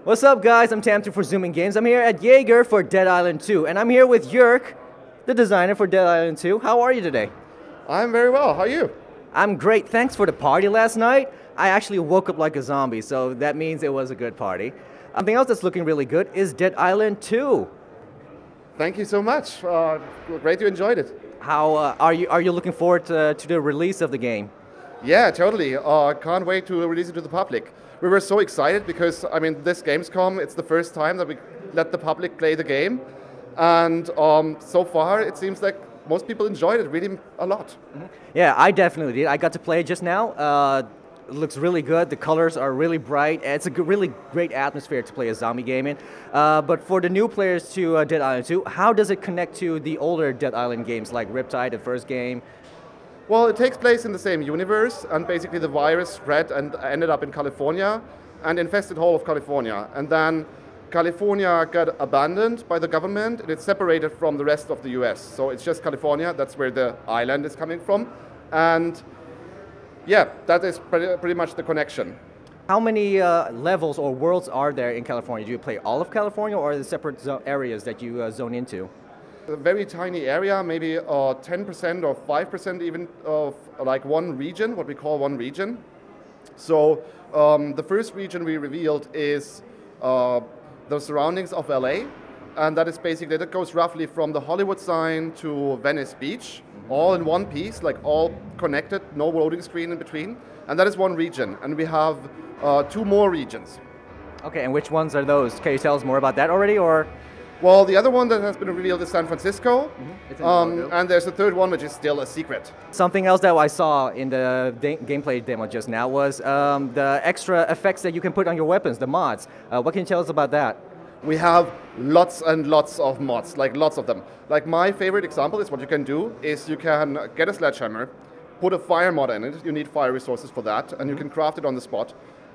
What's up, guys? I'm TamTu for Zoomin Games. I'm here at Jaeger for Dead Island 2, and I'm here with Jorg, the designer for Dead Island 2. How are you today? I'm very well. How are you? I'm great. Thanks for the party last night. I actually woke up like a zombie, so that means it was a good party. Something else that's looking really good is Dead Island 2. Thank you so much. Great you enjoyed it. How are you looking forward to the release of the game? Yeah, totally. Can't wait to release it to the public. We were so excited because, I mean, this Gamescom, it's the first time that we let the public play the game. And so far, it seems like most people enjoyed it really a lot. Mm-hmm. Yeah, I definitely did. I got to play it just now. It looks really good. The colors are really bright. It's a really great atmosphere to play a zombie game in. But for the new players to Dead Island 2, how does it connect to the older Dead Island games like Riptide, the first game? Well, it takes place in the same universe, and basically the virus spread and ended up in California and infested whole of California. And then California got abandoned by the government, and it's separated from the rest of the US. So it's just California, that's where the island is coming from. And yeah, that is pretty much the connection. How many levels or worlds are there in California? Do you play all of California, or are there separate areas that you zone into? A very tiny area, maybe 10% or 5% even of like one region, what we call one region. So the first region we revealed is the surroundings of LA, and that is basically, that goes roughly from the Hollywood sign to Venice Beach, all in one piece, like all connected, no loading screen in between. And that is one region, and we have 2 more regions. Okay, and which ones are those? Can you tell us more about that already, or? Well, the other one that has been revealed is San Francisco, and there's a third one which is still a secret. Something else that I saw in the gameplay demo just now was the extra effects that you can put on your weapons, the mods. What can you tell us about that? We have lots and lots of mods, like lots of them. Like my favorite example is what you can do is you can get a sledgehammer, put a fire mod in it, you need fire resources for that, and you can craft it on the spot,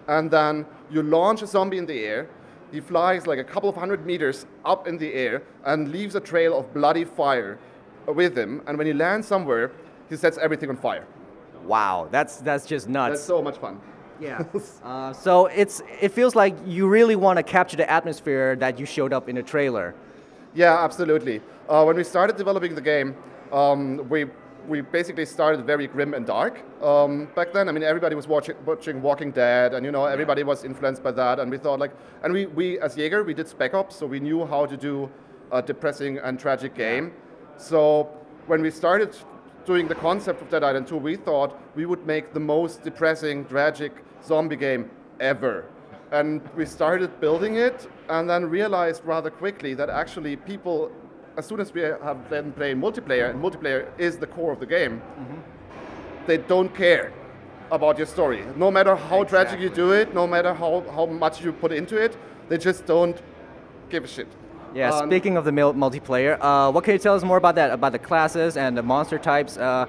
and then you launch a zombie in the air. He flies like a couple of 100 meters up in the air and leaves a trail of bloody fire with him. And when he lands somewhere, he sets everything on fire. Wow, that's just nuts. That's so much fun. Yeah. So it feels like you really want to capture the atmosphere that you showed up in the trailer. Yeah, absolutely. When we started developing the game, we basically started very grim and dark back then. I mean, everybody was watching Walking Dead, and everybody was influenced by that. And we thought and we as Jaeger, we did Spec Ops, so we knew how to do a depressing and tragic game. So when we started doing the concept of Dead Island 2, we thought we would make the most depressing, tragic zombie game ever. And we started building it, and then realized rather quickly that actually people, as soon as we have them playing multiplayer, and multiplayer is the core of the game, they don't care about your story. No matter how tragic you do it, no matter how much you put into it, they just don't give a shit. Yeah, speaking of the multiplayer, what can you tell us more about that, about the classes and the monster types? The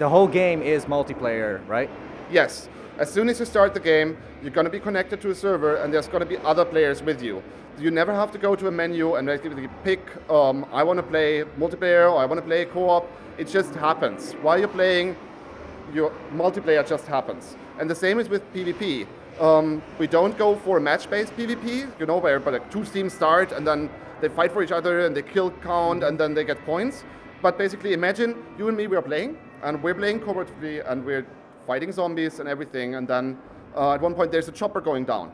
whole game is multiplayer, right? Yes. As soon as you start the game, you're going to be connected to a server, and there's going to be other players with you. You never have to go to a menu and basically pick, I want to play multiplayer or I want to play co-op. It just happens. While you're playing, your multiplayer just happens. And the same is with PvP. We don't go for a match-based PvP, where like 2 teams start and then they fight for each other and they kill count and then they get points. But basically imagine you and me, we are playing, and we're playing cooperatively and we're fighting zombies and everything, and then at one point there's a chopper going down.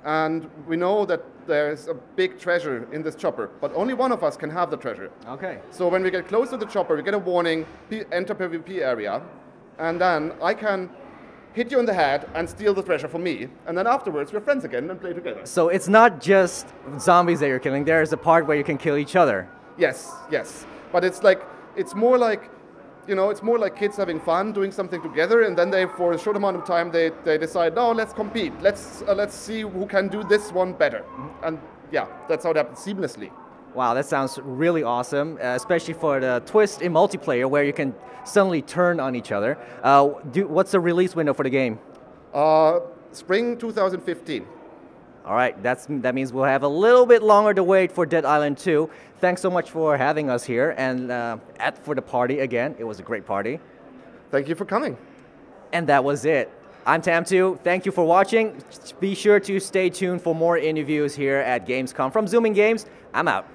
And we know that there's a big treasure in this chopper, but only one of us can have the treasure. Okay. So when we get close to the chopper, we get a warning, enter PvP area, and then I can hit you in the head and steal the treasure from me, and then afterwards we're friends again and play together. So it's not just zombies that you're killing, there's a part where you can kill each other. Yes. But it's more like it's more like kids having fun, doing something together, and then they, for a short amount of time, they decide, no, let's compete. Let's see who can do this one better. And yeah, that's how it happens seamlessly. Wow, that sounds really awesome, especially for the twist in multiplayer where you can suddenly turn on each other. What's the release window for the game? Spring 2015. All right, that means we'll have a little bit longer to wait for Dead Island 2. Thanks so much for having us here and for the party again. It was a great party. Thank you for coming. And that was it. I'm TamTu. Thank you for watching. Be sure to stay tuned for more interviews here at Gamescom. From Zoomin Games, I'm out.